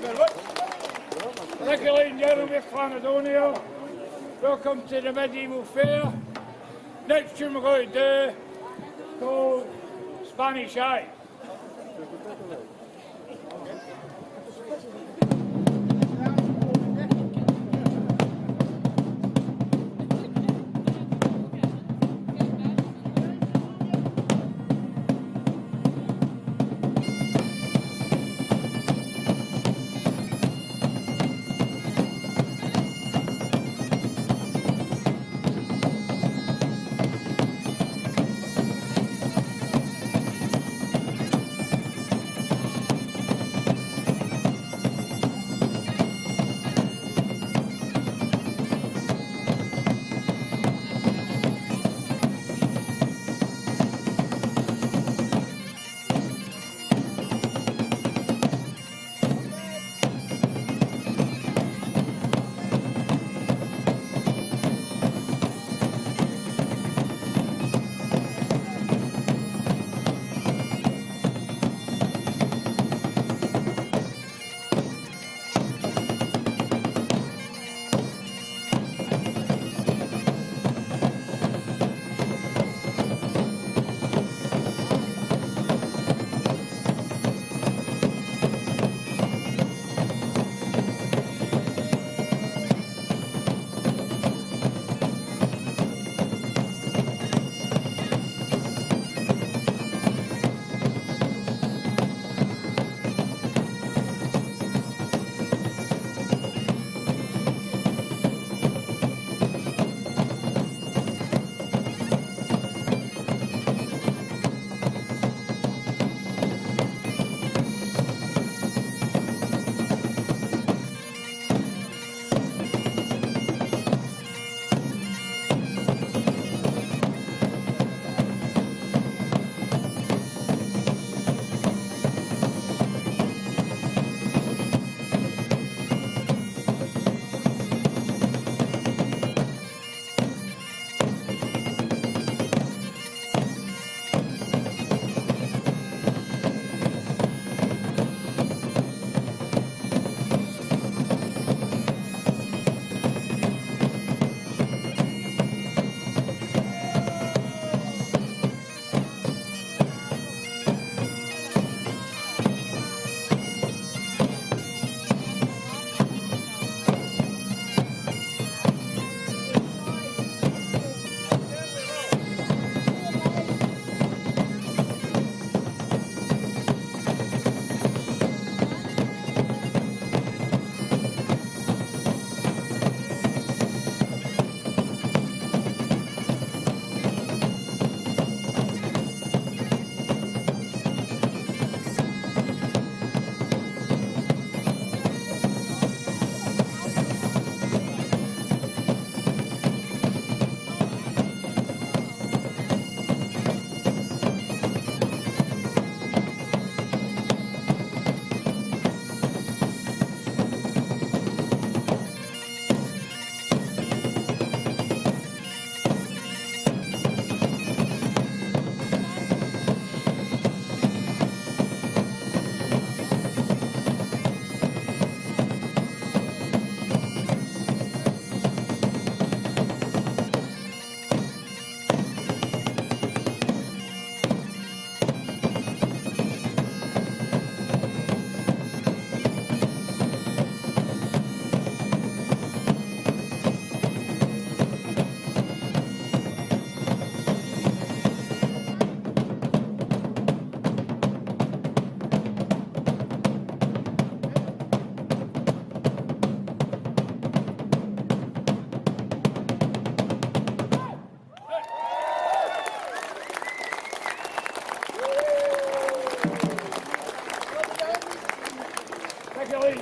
very much. Thank you, ladies and gentlemen, Clanadonia. Welcome to the medieval fair. Next tune we're going to do called Spanish Eye.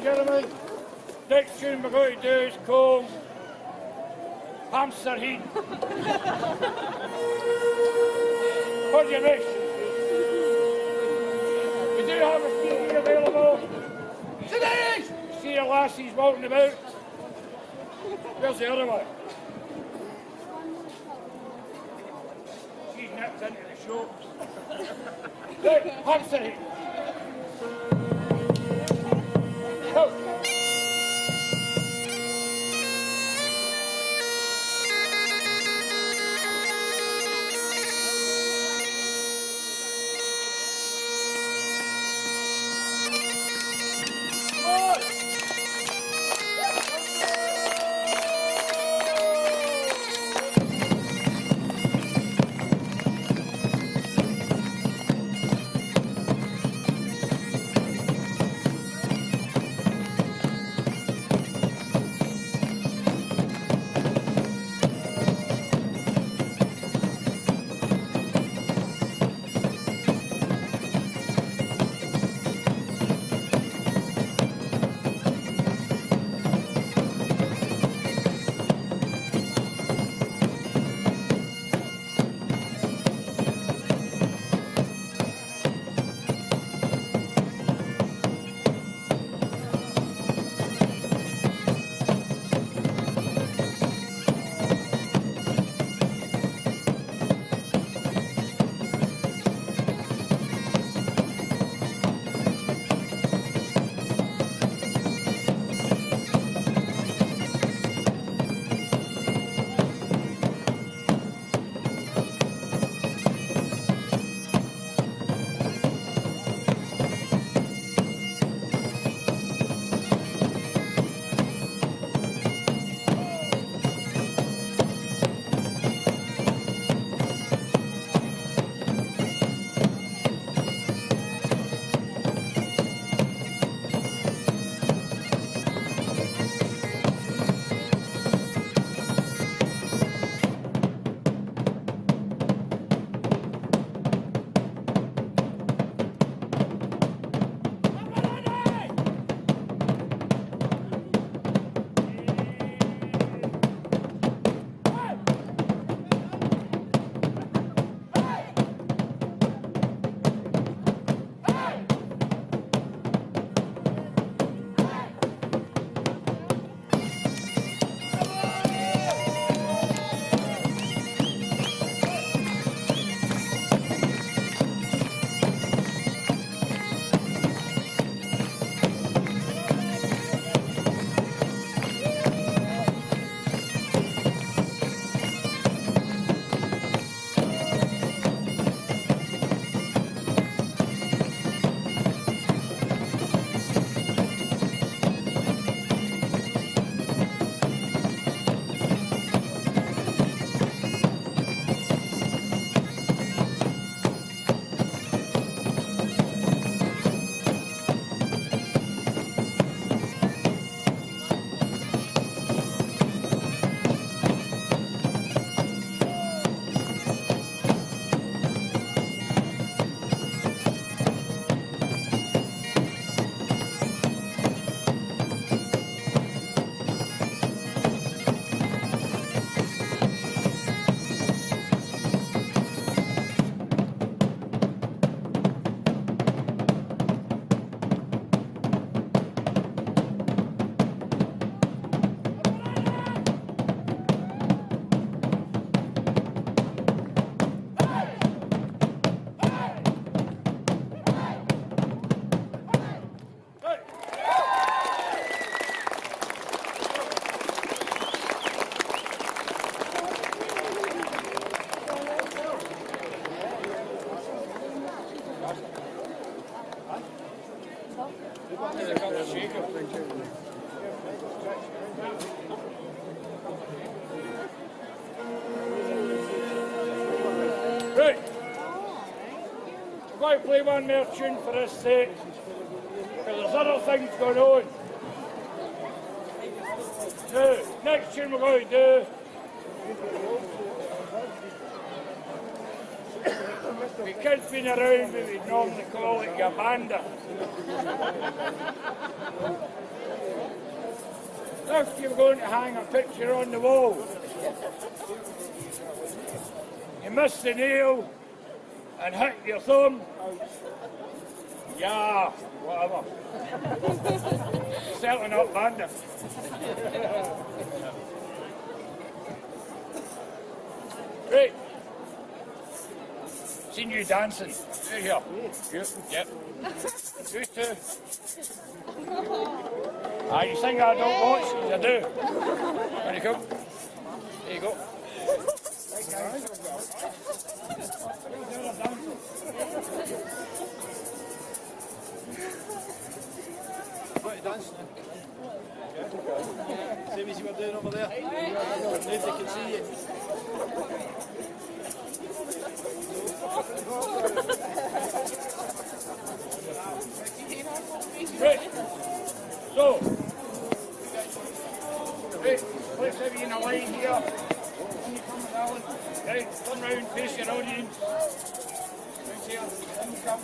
Gentlemen, next tune we're going to do is called Hamster Heat. What's your wish? We do have a steed here available. See the lassies walking about. Where's the other one? She's nipped into the shops. Look, Hamster Heat. Oh. Right. I'm going to play one more tune for this set, because there's other things going on. Now, next tune we're going to do, the kids been around, we would normally call it your banda. If you're going to hang a picture on the wall, you miss the nail and hit your thumb, yeah, whatever. Certainly not banda. Right. Seen you dancing. You here? Yep. You too. You think I don't watch? I do. There you go. There you go. What are you dancing in? Same as you were doing over there. Nobody can see you. Right. So, right, let's have you in a line here. When you come around, right, come round, face your audience. Right here, come.